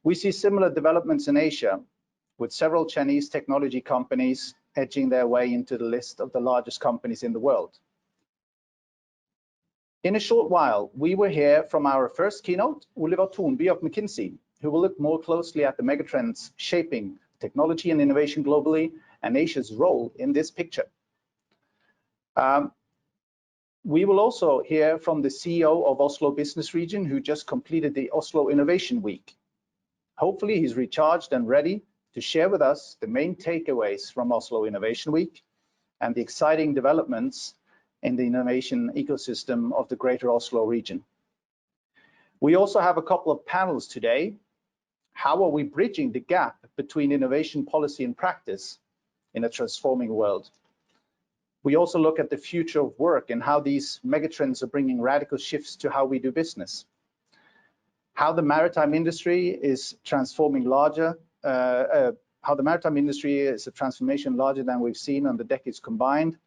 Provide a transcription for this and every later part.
We see similar developments in Asia, with several Chinese technology companies edging their way into the list of the largest companies in the world. In a short while, we will hear from our first keynote, Oliver Thornby of McKinsey, who will look more closely at the megatrends shaping technology and innovation globally and Asia's role in this picture. We will also hear from the CEO of Oslo Business Region, who just completed the Oslo Innovation Week. Hopefully he's recharged and ready to share with us the main takeaways from Oslo Innovation Week and the exciting developments in the innovation ecosystem of the greater Oslo region. We also have a couple of panels today. How are we bridging the gap between innovation policy and practice in a transforming world? We also look at the future of work and how these megatrends are bringing radical shifts to how we do business. How the maritime industry is transforming larger, how the maritime industry is a transformation larger than we've seen on the decades combined.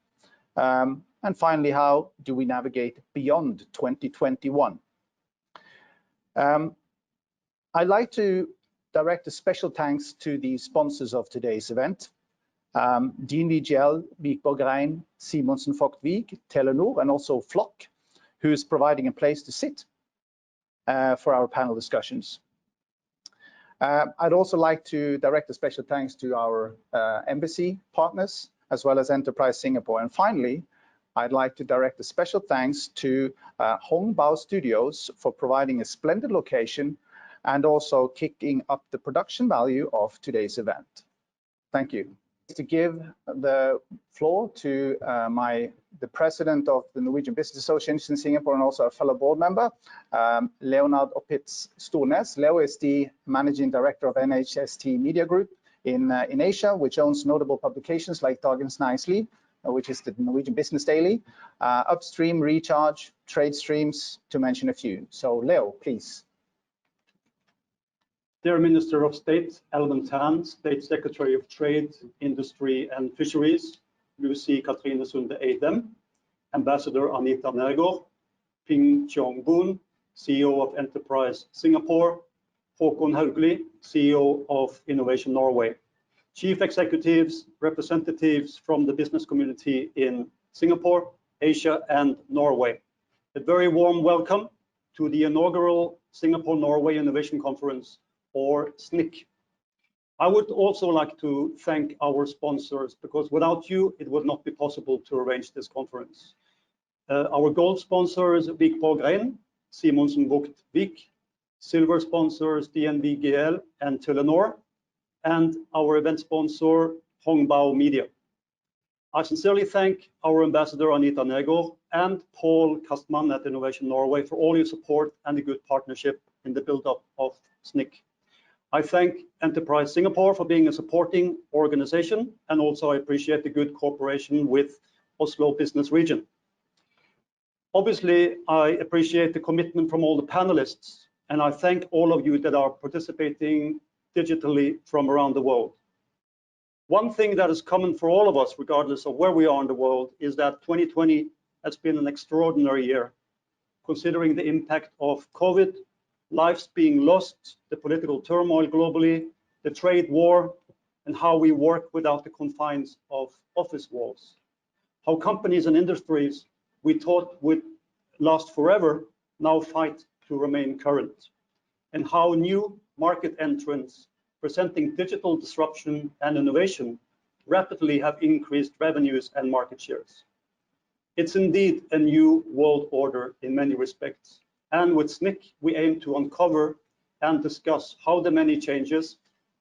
And finally, how do we navigate beyond 2021? I'd like to direct a special thanks to the sponsors of today's event. DNV GL, Wikborg Rein, Simonsen Vogt-Vig, Telenor, and also Flock, who is providing a place to sit for our panel discussions. I'd also like to direct a special thanks to our embassy partners, as well as Enterprise Singapore. And finally, I'd like to direct a special thanks to Hong Bao Studios for providing a splendid location and also kicking up the production value of today's event. Thank you. To give the floor to the president of the Norwegian Business Association in Singapore and also a fellow board member, Leonard Opitz Stornes. Leo is the managing director of NHST Media Group in Asia, which owns notable publications like Dagens Næringsliv, which is the Norwegian Business Daily, Upstream, Recharge, Trade Streams, to mention a few. So Leo, please. Dear Minister of State, Alvin, State Secretary of Trade, Industry and Fisheries, Lucie, Katrine, Sunde-Eidem, Ambassador Anita, Nergaard, Ping Cheong Boon, CEO of Enterprise Singapore, Håkon Haugli, CEO of Innovation Norway, chief executives, representatives from the business community in Singapore, Asia and Norway. A very warm welcome to the inaugural Singapore-Norway Innovation Conference, or SNIC. I would also like to thank our sponsors, because without you, it would not be possible to arrange this conference. Our gold sponsors, Wikborg Rein, Simonsen Vogt-Vig, silver sponsors, DNV GL and Telenor, and our event sponsor, Hong Bao Media. I sincerely thank our ambassador, Anita Nergaard, and Paul Kastmann at Innovation Norway for all your support and the good partnership in the build-up of SNIC. I thank Enterprise Singapore for being a supporting organization, and also I appreciate the good cooperation with Oslo Business Region. Obviously, I appreciate the commitment from all the panelists, and I thank all of you that are participating digitally from around the world. One thing that is common for all of us, regardless of where we are in the world, is that 2020 has been an extraordinary year, considering the impact of COVID, lives being lost, the political turmoil globally, the trade war, and how we work without the confines of office walls. How companies and industries we thought would last forever now fight to remain current. And how new market entrants presenting digital disruption and innovation rapidly have increased revenues and market shares. It's indeed a new world order in many respects. And with SNIC, we aim to uncover and discuss how the many changes,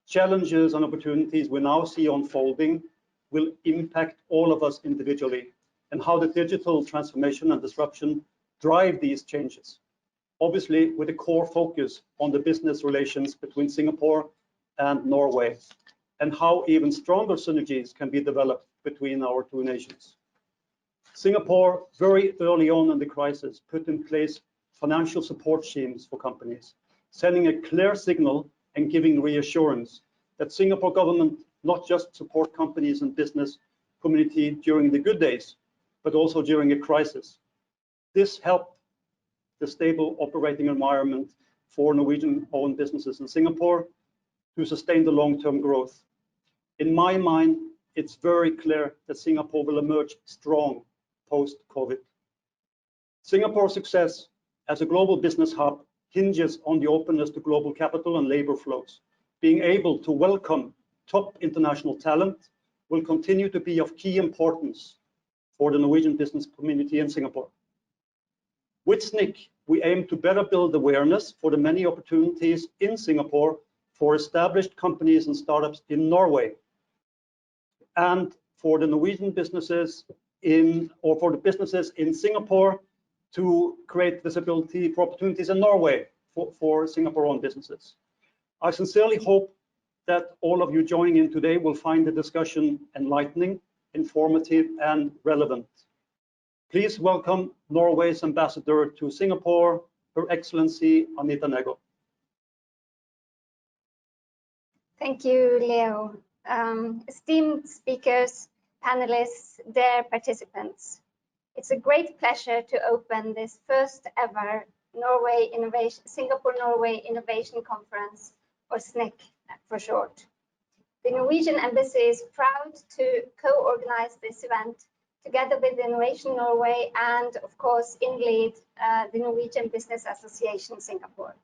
challenges and opportunities we now see unfolding will impact all of us individually, and how the digital transformation and disruption drive these changes. Obviously, with a core focus on the business relations between Singapore and Norway, and how even stronger synergies can be developed between our two nations. Singapore, very early on in the crisis, put in place financial support schemes for companies, sending a clear signal and giving reassurance that Singapore government not just support companies and business community during the good days, but also during a crisis. This helped the stable operating environment for Norwegian-owned businesses in Singapore to sustain the long-term growth. In my mind, it's very clear that Singapore will emerge strong post-COVID. Singapore's success as a global business hub hinges on the openness to global capital and labor flows. Being able to welcome top international talent will continue to be of key importance for the Norwegian business community in Singapore. With SNIC, we aim to better build awareness for the many opportunities in Singapore for established companies and startups in Norway, and for the Norwegian businesses for the businesses in Singapore to create visibility for opportunities in Norway for Singapore-owned businesses. I sincerely hope that all of you joining in today will find the discussion enlightening, informative, and relevant. Please welcome Norway's ambassador to Singapore, Her Excellency Anita Nergaard. Thank you, Leo. Esteemed speakers, panelists, dear participants, it's a great pleasure to open this first ever Singapore-Norway Innovation Conference, or SNIC for short. The Norwegian Embassy is proud to co-organize this event together with Innovation Norway and, of course, in lead, the Norwegian Business Association Singapore.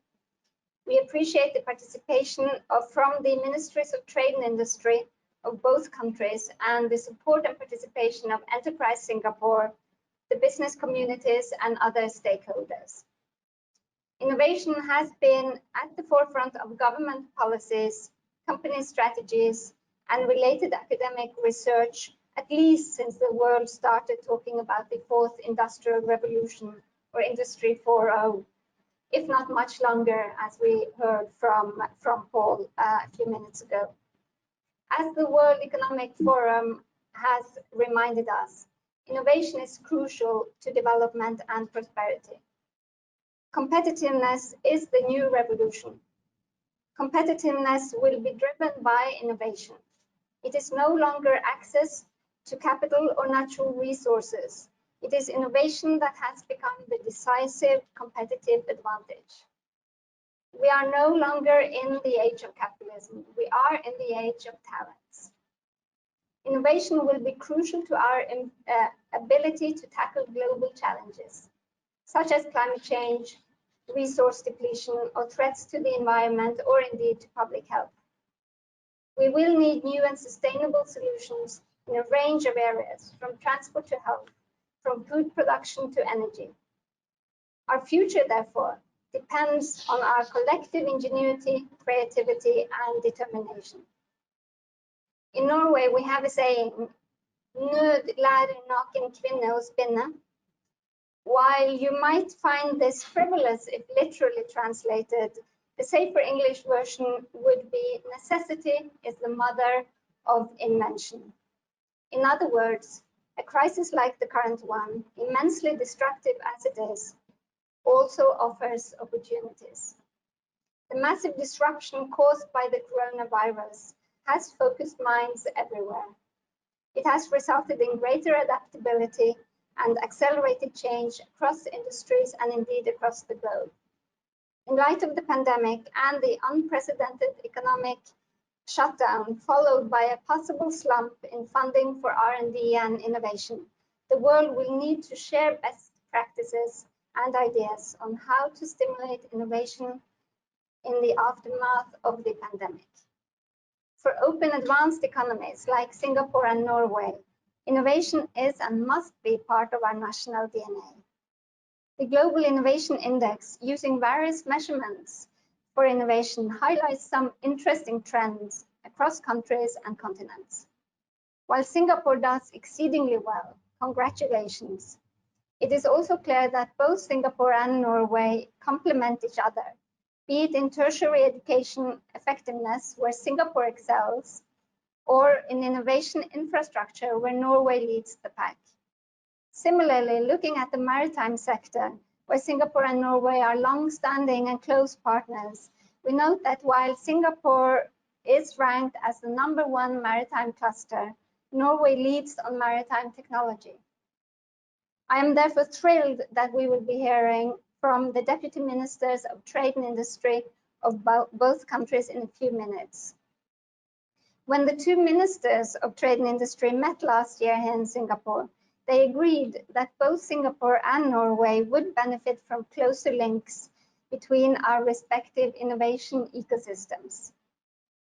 We appreciate the participation from the Ministries of Trade and Industry of both countries and the support and participation of Enterprise Singapore, the business communities, and other stakeholders. Innovation has been at the forefront of government policies, company strategies, and related academic research, at least since the world started talking about the fourth industrial revolution, or Industry 4.0, if not much longer, as we heard from Paul a few minutes ago. As the World Economic Forum has reminded us, innovation is crucial to development and prosperity. Competitiveness is the new revolution. Competitiveness will be driven by innovation. It is no longer access to capital or natural resources. It is innovation that has become the decisive competitive advantage. We are no longer in the age of capitalism. We are in the age of talents. Innovation will be crucial to our ability to tackle global challenges, such as climate change, resource depletion, or threats to the environment, or indeed to public health. We will need new and sustainable solutions in a range of areas, from transport to health, from food production to energy. Our future, therefore, depends on our collective ingenuity, creativity, and determination. In Norway, we have a saying, "Nød lærer naken kvinne å spinne." While you might find this frivolous if literally translated, the safer English version would be, necessity is the mother of invention. In other words, a crisis like the current one, immensely destructive as it is, also offers opportunities. The massive disruption caused by the coronavirus has focused minds everywhere. It has resulted in greater adaptability and accelerated change across industries and indeed across the globe. In light of the pandemic and the unprecedented economic shutdown followed by a possible slump in funding for R&D and innovation, the world will need to share best practices and ideas on how to stimulate innovation in the aftermath of the pandemic. For open advanced economies like Singapore and Norway, innovation is and must be part of our national DNA. The Global Innovation Index, using various measurements for innovation, highlights some interesting trends across countries and continents. While Singapore does exceedingly well, congratulations, it is also clear that both Singapore and Norway complement each other, be it in tertiary education effectiveness, where Singapore excels, or in innovation infrastructure, where Norway leads the pack. Similarly, looking at the maritime sector, where Singapore and Norway are long-standing and close partners, we note that while Singapore is ranked as the #1 maritime cluster, Norway leads on maritime technology. I am therefore thrilled that we will be hearing from the Deputy Ministers of Trade and Industry of both countries in a few minutes. When the two Ministers of Trade and Industry met last year here in Singapore, they agreed that both Singapore and Norway would benefit from closer links between our respective innovation ecosystems.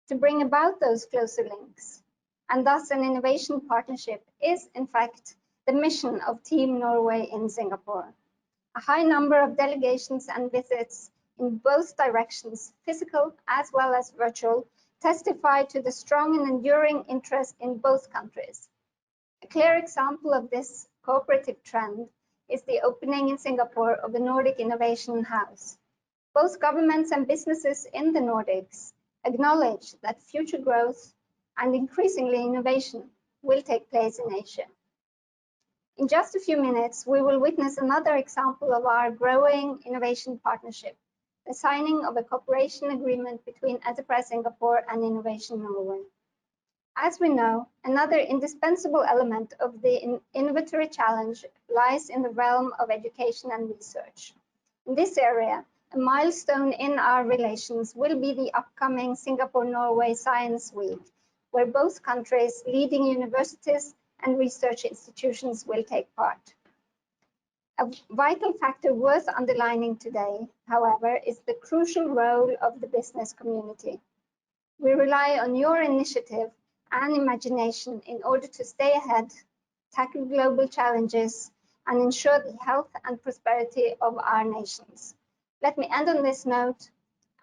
To bring about those closer links, and thus an innovation partnership, is in fact the mission of Team Norway in Singapore. A high number of delegations and visits in both directions, physical as well as virtual, testify to the strong and enduring interest in both countries. A clear example of this cooperative trend is the opening in Singapore of the Nordic Innovation House. Both governments and businesses in the Nordics acknowledge that future growth and increasingly innovation will take place in Asia. In just a few minutes, we will witness another example of our growing innovation partnership, the signing of a cooperation agreement between Enterprise Singapore and Innovation Norway. As we know, another indispensable element of the innovatory challenge lies in the realm of education and research. In this area, a milestone in our relations will be the upcoming Singapore-Norway Science Week, where both countries' leading universities and research institutions will take part. A vital factor worth underlining today, however, is the crucial role of the business community. We rely on your initiative and imagination in order to stay ahead, tackle global challenges, and ensure the health and prosperity of our nations. Let me end on this note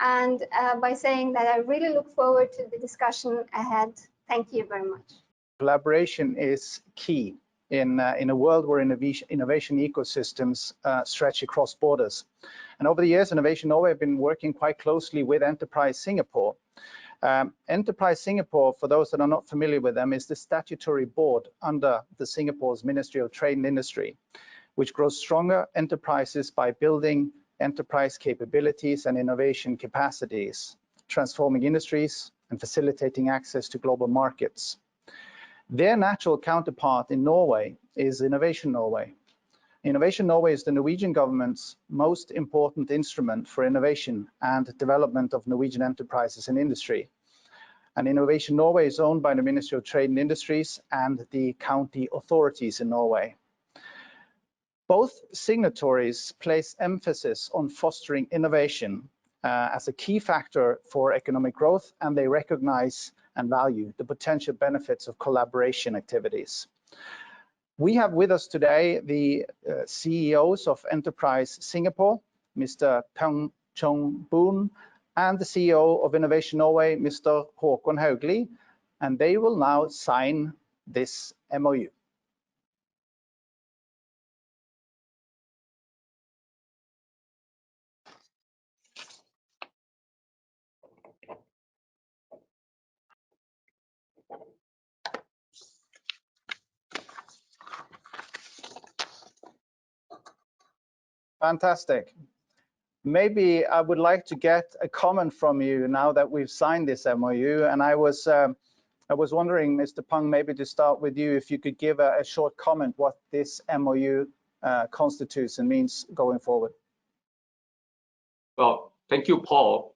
and by saying that I really look forward to the discussion ahead. Thank you very much. Collaboration is key in a world where innovation ecosystems stretch across borders. And over the years, Innovation Norway have been working quite closely with Enterprise Singapore. Enterprise Singapore, for those that are not familiar with them, is the statutory board under the Singapore's Ministry of Trade and Industry, which grows stronger enterprises by building enterprise capabilities and innovation capacities, transforming industries and facilitating access to global markets. Their natural counterpart in Norway is Innovation Norway. Innovation Norway is the Norwegian government's most important instrument for innovation and development of Norwegian enterprises and industry. And Innovation Norway is owned by the Ministry of Trade and Industries and the county authorities in Norway. Both signatories place emphasis on fostering innovation as a key factor for economic growth, and they recognize and value the potential benefits of collaboration activities. We have with us today the CEOs of Enterprise Singapore, Mr. Cheong Boon, and the CEO of Innovation Norway, Mr. Håkon Haugli, and they will now sign this MOU. Fantastic. Maybe I would like to get a comment from you now that we've signed this MOU. And I was wondering, Mr. Pang, maybe to start with you, if you could give a short comment what this MOU constitutes and means going forward. Well, thank you, Paul,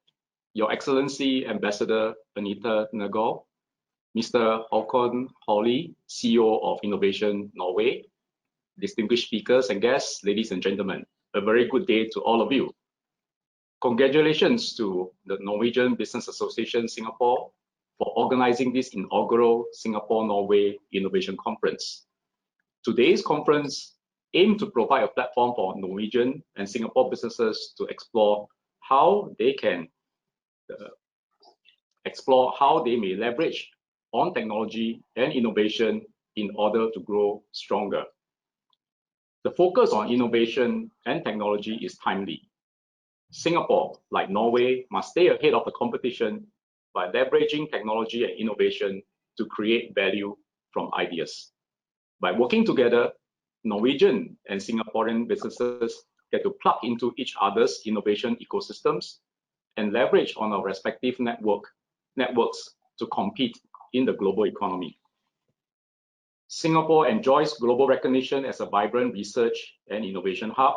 Your Excellency Ambassador Anita Nergaard, Mr. Håkon Haugli, CEO of Innovation Norway, distinguished speakers and guests, ladies and gentlemen. A very good day to all of you. Congratulations to the Norwegian Business Association Singapore for organizing this inaugural Singapore-Norway Innovation Conference. Today's conference aims to provide a platform for Norwegian and Singapore businesses to explore how they may leverage on technology and innovation in order to grow stronger. The focus on innovation and technology is timely. Singapore, like Norway, must stay ahead of the competition by leveraging technology and innovation to create value from ideas. By working together, Norwegian and Singaporean businesses get to plug into each other's innovation ecosystems and leverage on our respective networks to compete in the global economy. Singapore enjoys global recognition as a vibrant research and innovation hub.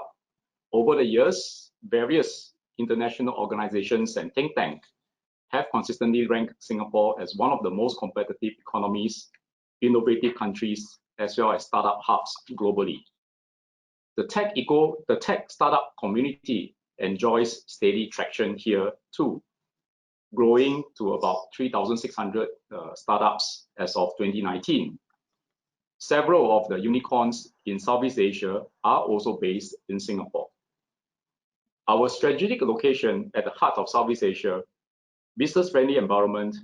Over the years, various international organizations and think tanks have consistently ranked Singapore as one of the most competitive economies, innovative countries, as well as startup hubs globally. The tech startup community enjoys steady traction here too, growing to about 3,600 startups as of 2019. Several of the unicorns in Southeast Asia are also based in Singapore. Our strategic location at the heart of Southeast Asia, business-friendly environment,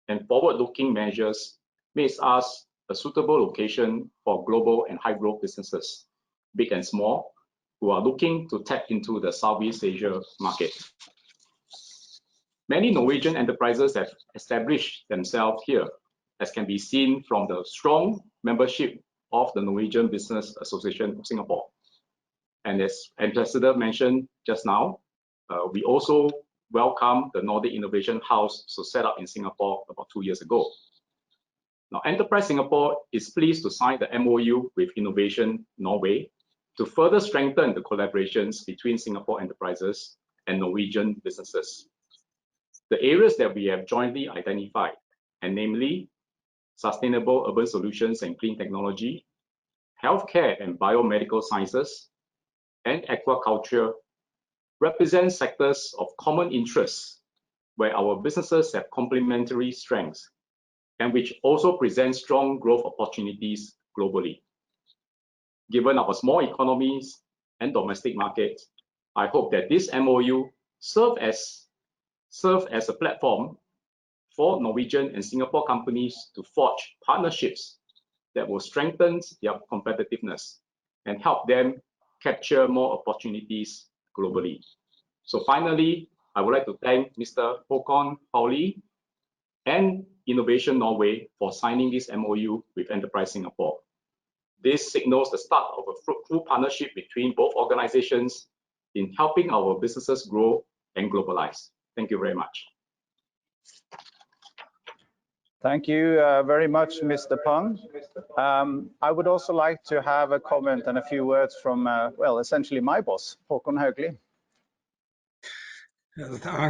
and forward-looking measures makes us a suitable location for global and high-growth businesses, big and small, who are looking to tap into the Southeast Asia market. Many Norwegian enterprises have established themselves here, as can be seen from the strong membership of the Norwegian Business Association of Singapore. And as Ambassador mentioned just now, we also welcome the Nordic Innovation House, set up in Singapore about 2 years ago. Now, Enterprise Singapore is pleased to sign the MOU with Innovation Norway to further strengthen the collaborations between Singapore enterprises and Norwegian businesses. The areas that we have jointly identified, and namely sustainable urban solutions and clean technology, healthcare and biomedical sciences, and aquaculture, represent sectors of common interest where our businesses have complementary strengths and which also present strong growth opportunities globally. Given our small economies and domestic markets, I hope that this MOU serve as a platform for Norwegian and Singapore companies to forge partnerships that will strengthen their competitiveness and help them capture more opportunities globally. So finally, I would like to thank Mr. Håkon Haugli and Innovation Norway for signing this MOU with Enterprise Singapore. This signals the start of a fruitful partnership between both organizations in helping our businesses grow and globalize. Thank you very much. Thank you very much, Mr. Pang. I would also like to have a comment and a few words from, well, essentially my boss, Håkon Haugli.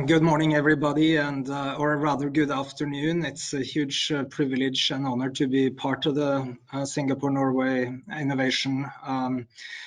Good morning, everybody, and or rather good afternoon. It's a huge privilege and honor to be part of the Singapore-Norway Innovation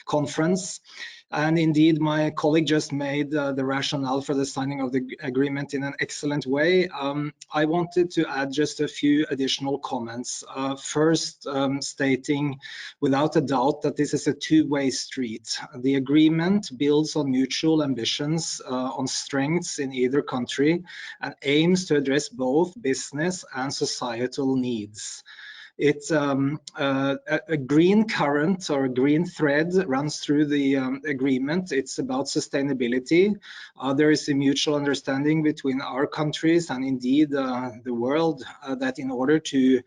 Conference. And indeed, my colleague just made the rationale for the signing of the agreement in an excellent way. I wanted to add just a few additional comments. First, stating without a doubt that this is a two-way street. The agreement builds on mutual ambitions, on strengths in either country, and aims to address both business and societal needs. It's a green current or a green thread runs through the agreement. It's about sustainability. There is a mutual understanding between our countries and indeed the world that in order to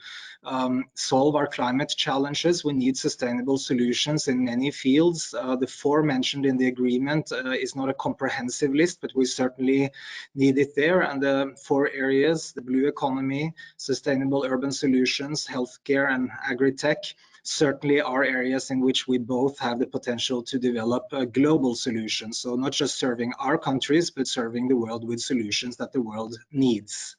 solve our climate challenges, we need sustainable solutions in many fields. The four mentioned in the agreement is not a comprehensive list, but we certainly need it there. And the four areas, the blue economy, sustainable urban solutions, healthcare and agri-tech, certainly are areas in which we both have the potential to develop global solutions. So not just serving our countries, but serving the world with solutions that the world needs.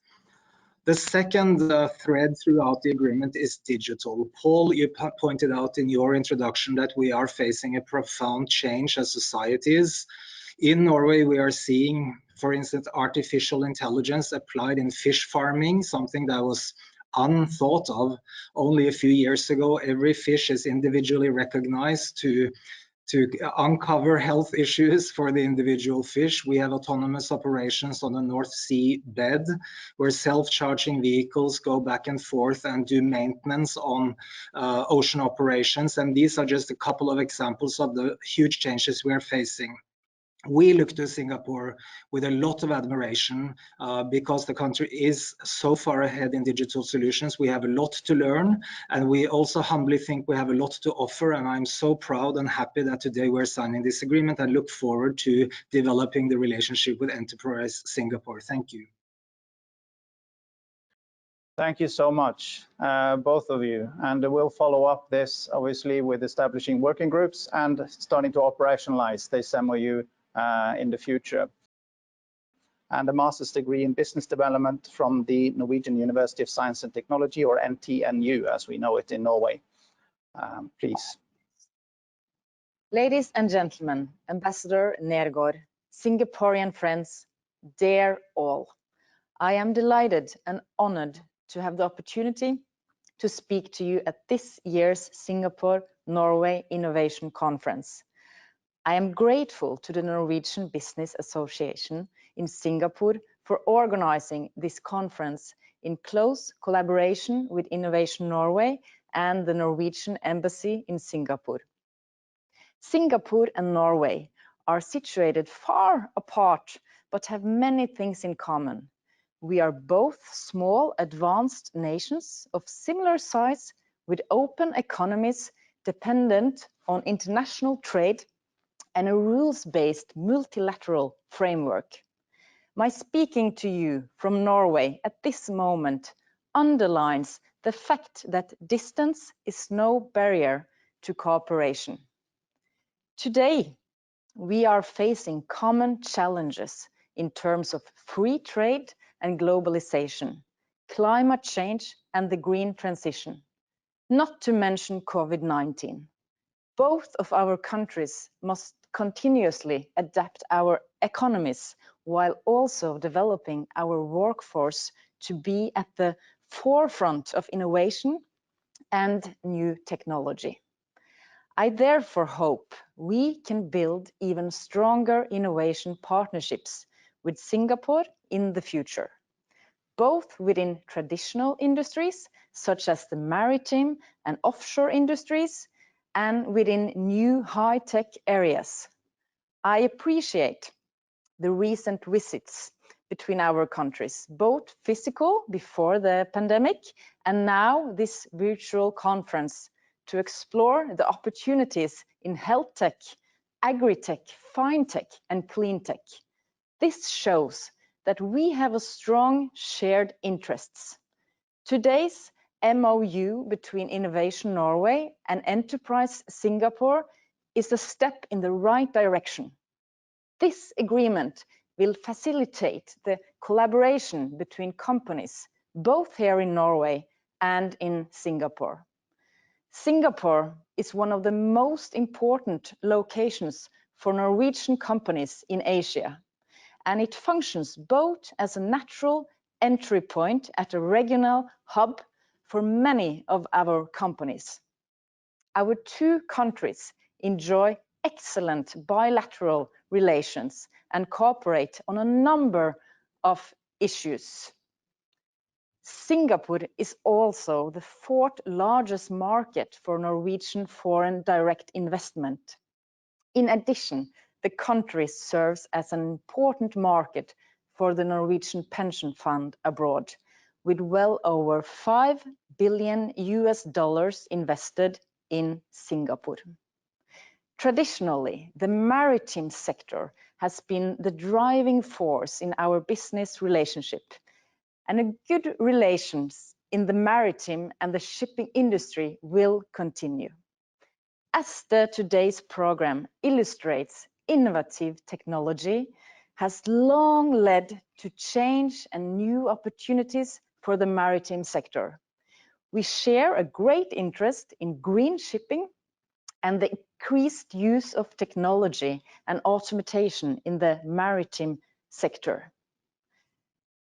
The second thread throughout the agreement is digital. Paul, you pointed out in your introduction that we are facing a profound change as societies. In Norway, we are seeing, for instance, artificial intelligence applied in fish farming, something that was unthought of only a few years ago. Every fish is individually recognized to uncover health issues for the individual fish. We have autonomous operations on the North Sea bed where self-charging vehicles go back and forth and do maintenance on ocean operations. And these are just a couple of examples of the huge changes we are facing. We look to Singapore with a lot of admiration because the country is so far ahead in digital solutions. We have a lot to learn, and we also humbly think we have a lot to offer. And I'm so proud and happy that today we're signing this agreement. I look forward to developing the relationship with Enterprise Singapore. Thank you. Thank you so much, both of you. And we'll follow up this, obviously, with establishing working groups and starting to operationalize this MOU in the future. And a master's degree in business development from the Norwegian University of Science and Technology, or NTNU, as we know it in Norway. Please. Ladies and gentlemen, Ambassador Nergaard, Singaporean friends, dear all, I am delighted and honored to have the opportunity to speak to you at this year's Singapore-Norway Innovation Conference. I am grateful to the Norwegian Business Association in Singapore for organizing this conference in close collaboration with Innovation Norway and the Norwegian Embassy in Singapore. Singapore and Norway are situated far apart, but have many things in common. We are both small, advanced nations of similar size with open economies dependent on international trade and a rules-based multilateral framework. My speaking to you from Norway at this moment underlines the fact that distance is no barrier to cooperation. Today, we are facing common challenges in terms of free trade and globalization, climate change and the green transition, not to mention COVID-19. Both of our countries must continuously adapt our economies while also developing our workforce to be at the forefront of innovation and new technology. I therefore hope we can build even stronger innovation partnerships with Singapore in the future, both within traditional industries such as the maritime and offshore industries and within new high-tech areas. I appreciate the recent visits between our countries, both physical before the pandemic and now this virtual conference, to explore the opportunities in health tech, agri-tech, fine-tech and clean tech. This shows that we have a strong shared interests. Today's MOU between Innovation Norway and Enterprise Singapore is a step in the right direction. This agreement will facilitate the collaboration between companies, both here in Norway and in Singapore. Singapore is one of the most important locations for Norwegian companies in Asia, and it functions both as a natural entry point at a regional hub for many of our companies. Our two countries enjoy excellent bilateral relations and cooperate on a number of issues. Singapore is also the fourth largest market for Norwegian foreign direct investment. In addition, the country serves as an important market for the Norwegian pension fund abroad, with well over $5 billion invested in Singapore. Traditionally, the maritime sector has been the driving force in our business relationship, and a good relations in the maritime and the shipping industry will continue. As today's program illustrates, innovative technology has long led to change and new opportunities for the maritime sector. We share a great interest in green shipping and the increased use of technology and automation in the maritime sector.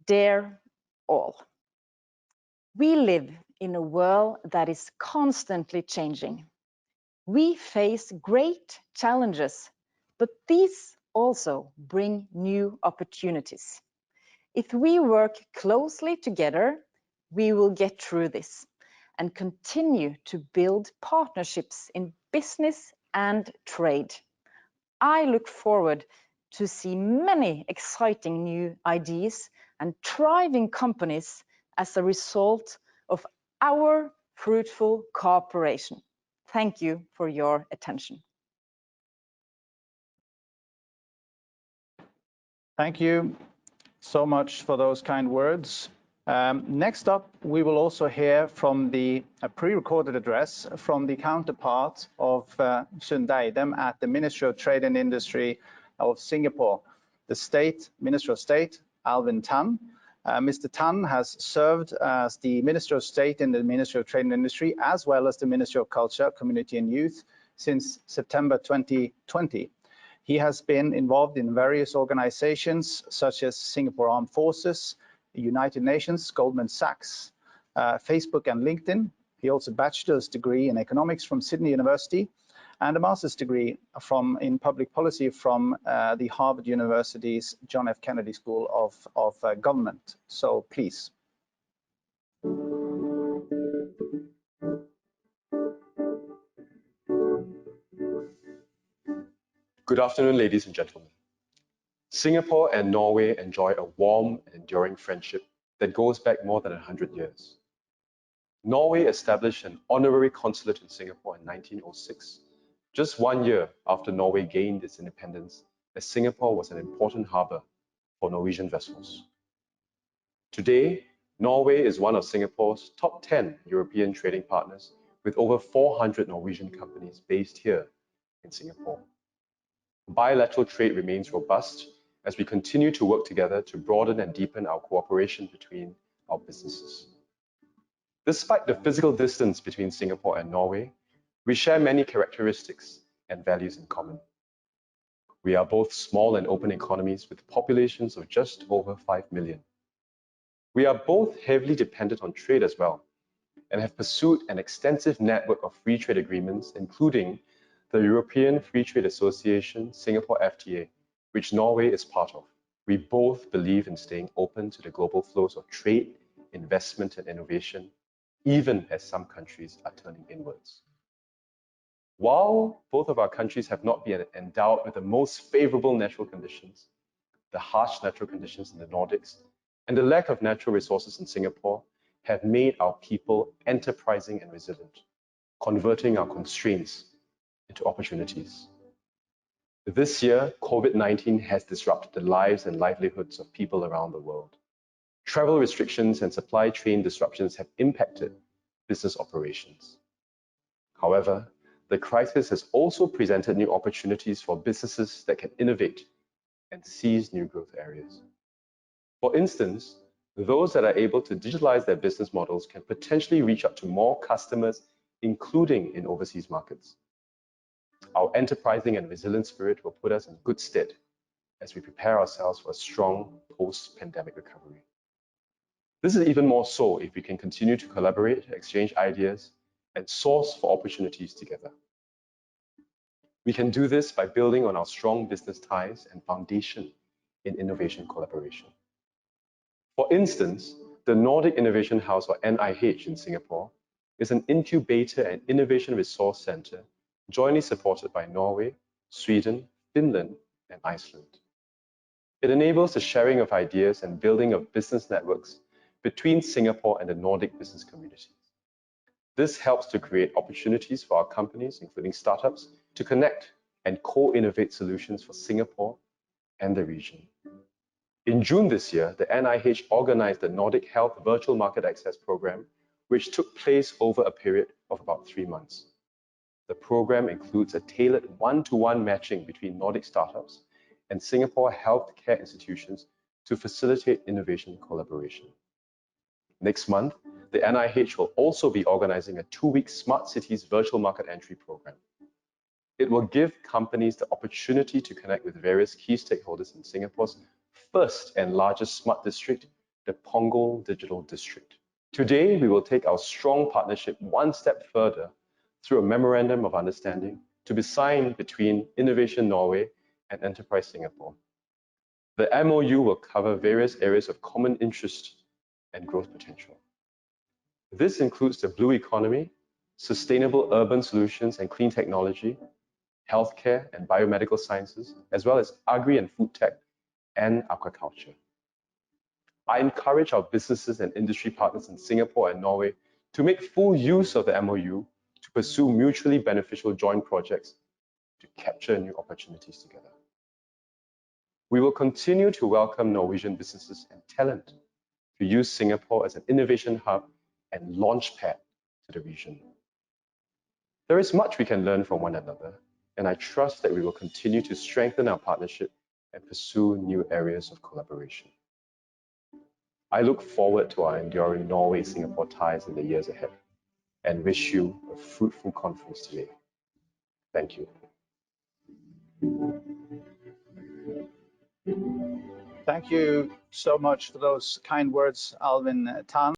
Dear all, we live in a world that is constantly changing. We face great challenges, but these also bring new opportunities. If we work closely together, we will get through this and continue to build partnerships in business and trade. I look forward to see many exciting new ideas and thriving companies as a result of our fruitful cooperation. Thank you for your attention. Thank you so much for those kind words. Next up, we will also hear from a pre-recorded address from the counterpart of Sunde-Eidem at the Ministry of Trade and Industry of Singapore, the Minister of State, Alvin Tan. Mr. Tan has served as the Minister of State in the Ministry of Trade and Industry, as well as the Ministry of Culture, Community and Youth since September 2020. He has been involved in various organizations such as Singapore Armed Forces, United Nations, Goldman Sachs, Facebook and LinkedIn. He holds a bachelor's degree in economics from Sydney University and a master's degree in public policy from the Harvard University's John F. Kennedy School of Government. So please. Good afternoon, ladies and gentlemen. Singapore and Norway enjoy a warm and enduring friendship that goes back more than 100 years. Norway established an honorary consulate in Singapore in 1906, just 1 year after Norway gained its independence, as Singapore was an important harbor for Norwegian vessels. Today, Norway is one of Singapore's top 10 European trading partners, with over 400 Norwegian companies based here in Singapore. Bilateral trade remains robust as we continue to work together to broaden and deepen our cooperation between our businesses. Despite the physical distance between Singapore and Norway, we share many characteristics and values in common. We are both small and open economies with populations of just over 5 million. We are both heavily dependent on trade as well, and have pursued an extensive network of free trade agreements, including the European Free Trade Association, Singapore FTA, which Norway is part of. We both believe in staying open to the global flows of trade, investment, and innovation, even as some countries are turning inwards. While both of our countries have not been endowed with the most favorable natural conditions, the harsh natural conditions in the Nordics, and the lack of natural resources in Singapore have made our people enterprising and resilient, converting our constraints into opportunities. This year, COVID-19 has disrupted the lives and livelihoods of people around the world. Travel restrictions and supply chain disruptions have impacted business operations. However, the crisis has also presented new opportunities for businesses that can innovate and seize new growth areas. For instance, those that are able to digitalize their business models can potentially reach out to more customers, including in overseas markets. Our enterprising and resilient spirit will put us in good stead as we prepare ourselves for a strong post-pandemic recovery. This is even more so if we can continue to collaborate, exchange ideas, and source for opportunities together. We can do this by building on our strong business ties and foundation in innovation collaboration. For instance, the Nordic Innovation House, or NIH in Singapore, is an incubator and innovation resource center jointly supported by Norway, Sweden, Finland, and Iceland. It enables the sharing of ideas and building of business networks between Singapore and the Nordic business community. This helps to create opportunities for our companies, including startups, to connect and co-innovate solutions for Singapore and the region. In June this year, the NIH organized the Nordic Health Virtual Market Access Program, which took place over a period of about 3 months. The program includes a tailored one-to-one matching between Nordic startups and Singapore healthcare institutions to facilitate innovation collaboration. Next month, the NIH will also be organizing a 2-week Smart Cities virtual market entry program. It will give companies the opportunity to connect with various key stakeholders in Singapore's first and largest smart district, the Punggol Digital District. Today, we will take our strong partnership one step further through a Memorandum of Understanding to be signed between Innovation Norway and Enterprise Singapore. The MOU will cover various areas of common interest and growth potential. This includes the blue economy, sustainable urban solutions and clean technology, healthcare and biomedical sciences, as well as agri and food tech and aquaculture. I encourage our businesses and industry partners in Singapore and Norway to make full use of the MOU to pursue mutually beneficial joint projects to capture new opportunities together. We will continue to welcome Norwegian businesses and talent to use Singapore as an innovation hub and launchpad to the region. There is much we can learn from one another, and I trust that we will continue to strengthen our partnership and pursue new areas of collaboration. I look forward to our enduring Norway-Singapore ties in the years ahead and wish you a fruitful conference today. Thank you. Thank you so much for those kind words, Alvin Tan.